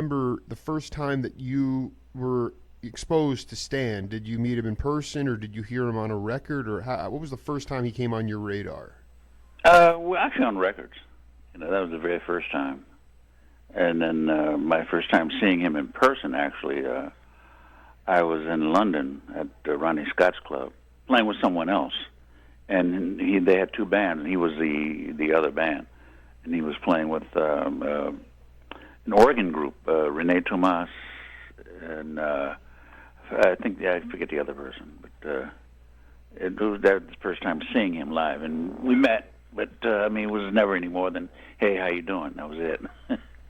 Remember the first time that you were exposed to Stan? Did you meet him in person, or did you hear him on a record, or what was the first time he came on your radar? Well, actually on records. That was the very first time. And then my first time seeing him in person, actually, I was in London at Ronnie Scott's club playing with someone else. And they had two bands, and he was the other band. And he was playing with an organ group, Rene Thomas, and I forget the other person. But that was the first time seeing him live. And we met, but, it was never any more than, hey, how you doing? That was it.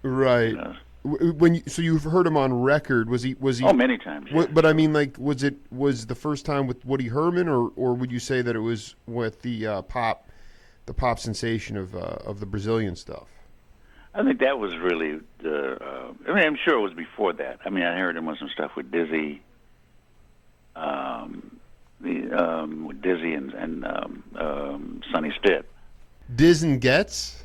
Right. So you've heard him on record. Was he? Oh, many times. Yeah. But was the first time with Woody Herman, or would you say that it was with the pop sensation of the Brazilian stuff? I think that was really I'm sure it was before that. I heard him on some stuff with Dizzy, with Dizzy and Sonny Stitt. Diz and Getz?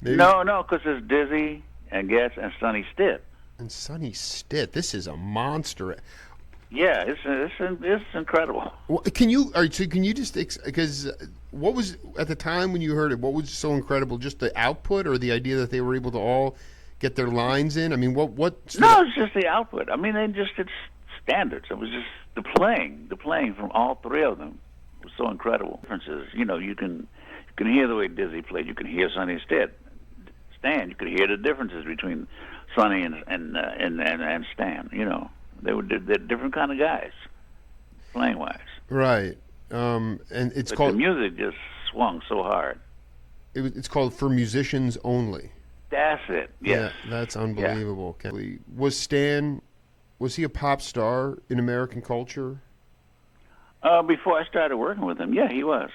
No, because it's Dizzy and Getz and Sonny Stitt. And Sonny Stitt, this is a monster. Yeah, it's incredible. Well, can you just because what was at the time when you heard it? What was so incredible? Just the output, or the idea that they were able to all get their lines in? What? No, it's just the output. It's standards. It was just the playing from all three of them was so incredible. Differences, you can hear the way Dizzy played. You can hear Sonny Stitt. Stan, you could hear the differences between Sonny and Stan. They're different kind of guys, playing wise. Right, and but the music just swung so hard. It's called For Musicians Only. That's it. Yes. Yeah, that's unbelievable. Yeah. Was Stan? Was he a pop star in American culture? Before I started working with him, yeah, he was.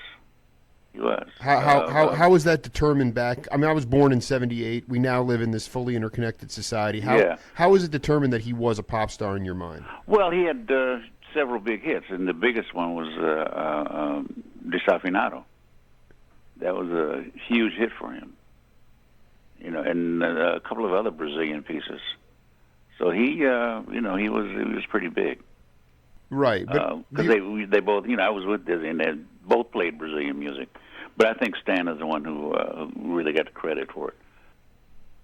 He was. How was that determined back? I was born in '78. We now live in this fully interconnected society. How was it determined that he was a pop star in your mind? Well, he had several big hits, and the biggest one was Desafinado. That was a huge hit for him. And a couple of other Brazilian pieces. So he was pretty big. Right, because they both, I was with Dizzy, and they both played Brazilian music, but I think Stan is the one who really got the credit for it.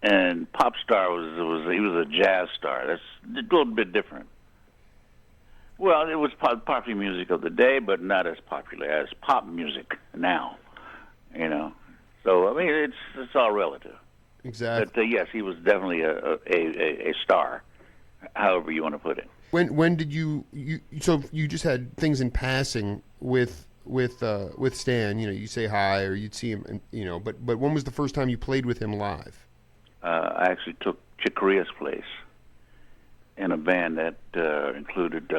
And pop star he was a jazz star. That's a little bit different. Well, it was popular music of the day, but not as popular as pop music now. So it's all relative. Exactly. But yes, he was definitely a star, however you want to put it. When did you so you just had things in passing with Stan? You say hi, or you'd see him, and, but when was the first time you played with him live? I actually took Chick Corea's place in a band that included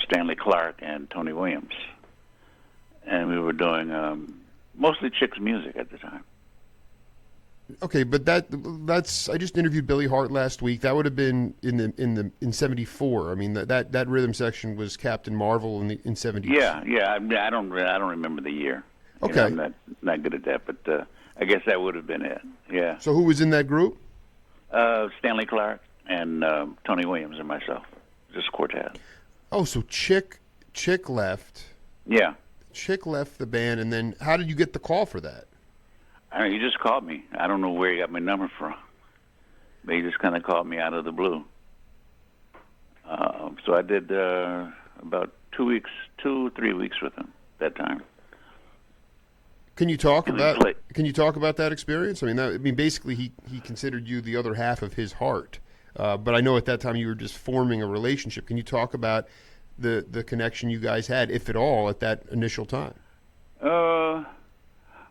Stanley Clarke and Tony Williams, and we were doing mostly Chick's music at the time. Okay, but that's I just interviewed Billy Hart last week. That would have been in '74. That rhythm section was Captain Marvel in '70. Yeah. I don't remember the year. Okay, I'm not good at that, but I guess that would have been it. Yeah. So who was in that group? Stanley Clarke and Tony Williams and myself, just quartet. Oh, so Chick left. Yeah. Chick left the band, and then how did you get the call for that? He just called me. I don't know where he got my number from, but he just kind of called me out of the blue. So I did about 3 weeks with him that time. Can you talk about that experience? Basically, he considered you the other half of his heart. But I know at that time you were just forming a relationship. Can you talk about the connection you guys had, if at all, at that initial time?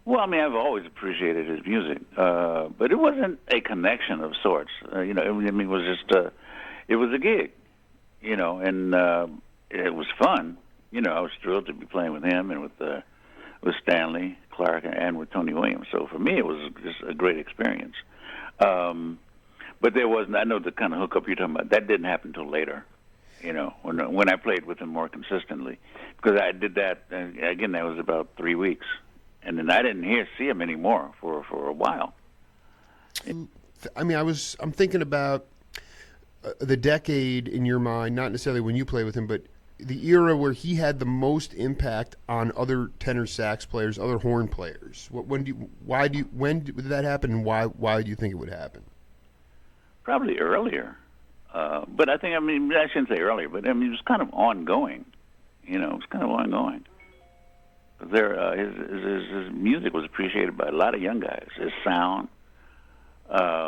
Well, I've always appreciated his music, but it wasn't a connection of sorts. It was just it was a gig, and it was fun. I was thrilled to be playing with him and with Stanley Clarke and with Tony Williams. So for me, it was just a great experience. But there wasn't. I know the kind of hookup you're talking about. That didn't happen until later. When I played with him more consistently, because I did that again. That was about 3 weeks. And then I didn't see him anymore for a while. I'm thinking about the decade in your mind, not necessarily when you play with him, but the era where he had the most impact on other tenor sax players, other horn players? When did that happen, and why do you think it would happen? Probably earlier, but I shouldn't say earlier, but it was kind of ongoing. It was kind of ongoing. His music was appreciated by a lot of young guys. His sound, but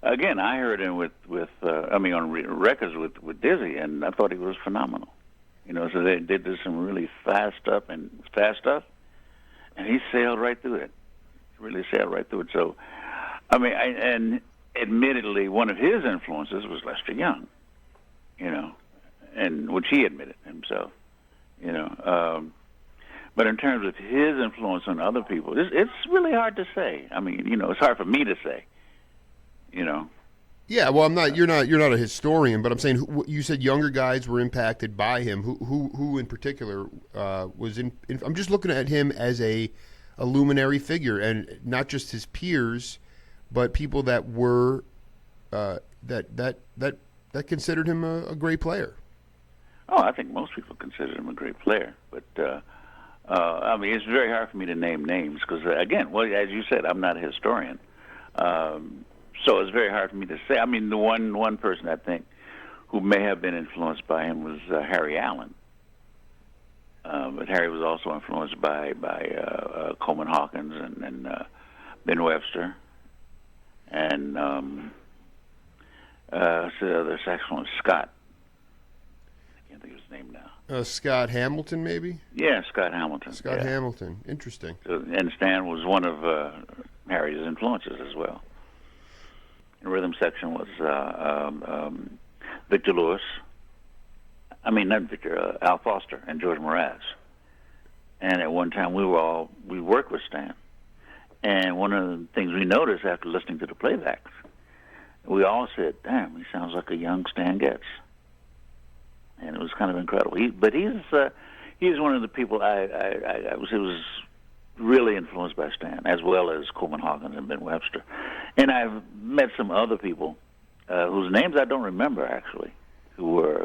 again, I heard him on records with Dizzy, and I thought he was phenomenal. So they did some really fast stuff, and he sailed right through it. Really sailed right through it. So, and admittedly, one of his influences was Lester Young. And which he admitted himself. But in terms of his influence on other people, it's really hard to say. It's hard for me to say. Yeah, well, I'm not. You're not a historian, but I'm saying you said younger guys were impacted by him. Who in particular was in? I'm just looking at him as a luminary figure, and not just his peers, but people that were that considered him a great player. Oh, I think most people consider him a great player, but it's very hard for me to name names because, again, well, as you said, I'm not a historian, so it's very hard for me to say. The one person I think who may have been influenced by him was Harry Allen, but Harry was also influenced by Coleman Hawkins and Ben Webster, and the other saxophonist, Scott. I think of his name now. Scott Hamilton, maybe? Yeah, Scott Hamilton. Scott Hamilton. Interesting. And Stan was one of Harry's influences as well. The rhythm section was Victor Lewis. Not Victor, Al Foster and George Mraz. And at one time we worked with Stan. And one of the things we noticed after listening to the playbacks, we all said, "Damn, he sounds like a young Stan Getz." And it was kind of incredible. He's one of the people I was really influenced by Stan, as well as Coleman Hawkins and Ben Webster. And I've met some other people whose names I don't remember actually, who were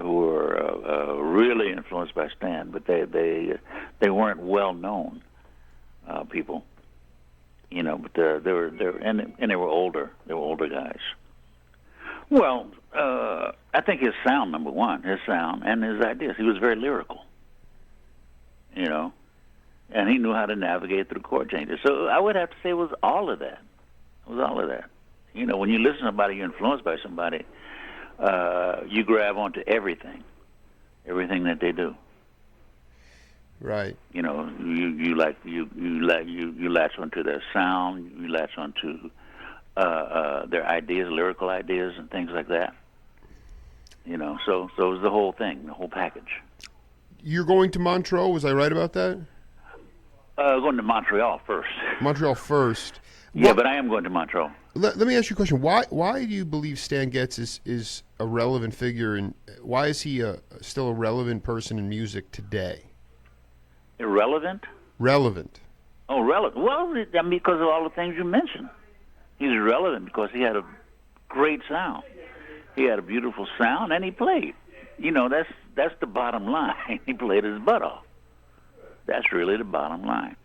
really influenced by Stan, but they weren't well known people, But they were older. They were older guys. Well, I think his sound, number one, his sound and his ideas. He was very lyrical, and he knew how to navigate through chord changes. So I would have to say it was all of that. It was all of that. When you listen to somebody, you're influenced by somebody, you grab onto everything that they do. Right. You latch onto their sound. You latch onto their ideas, lyrical ideas, and things like that. So it was the whole thing, the whole package. You're going to Montreux, was I right about that? Going to Montreal first. Montreal first. Yeah, but I am going to Montreux. Let me ask you a question. Why do you believe Stan Getz is a relevant figure, and why is he still a relevant person in music today? Irrelevant? Relevant. Oh, relevant. Well, because of all the things you mentioned. He's relevant because he had a great sound. He had a beautiful sound, and he played. That's the bottom line. He played his butt off. That's really the bottom line.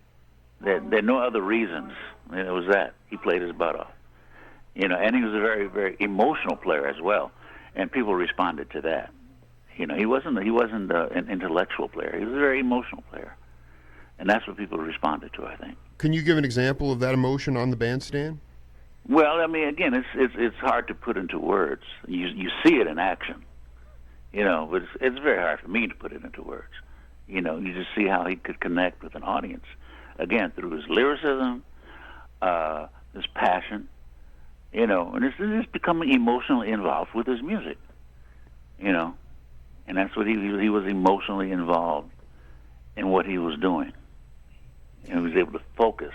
There are no other reasons. It was that. He played his butt off. And he was a very, very emotional player as well, and people responded to that. He wasn't an intellectual player. He was a very emotional player, and that's what people responded to, I think. Can you give an example of that emotion on the bandstand? Well, again, it's hard to put into words. You see it in action, but it's very hard for me to put it into words. You just see how he could connect with an audience, again, through his lyricism, his passion, and it's just becoming emotionally involved with his music, and that's what he was emotionally involved in what he was doing, and he was able to focus,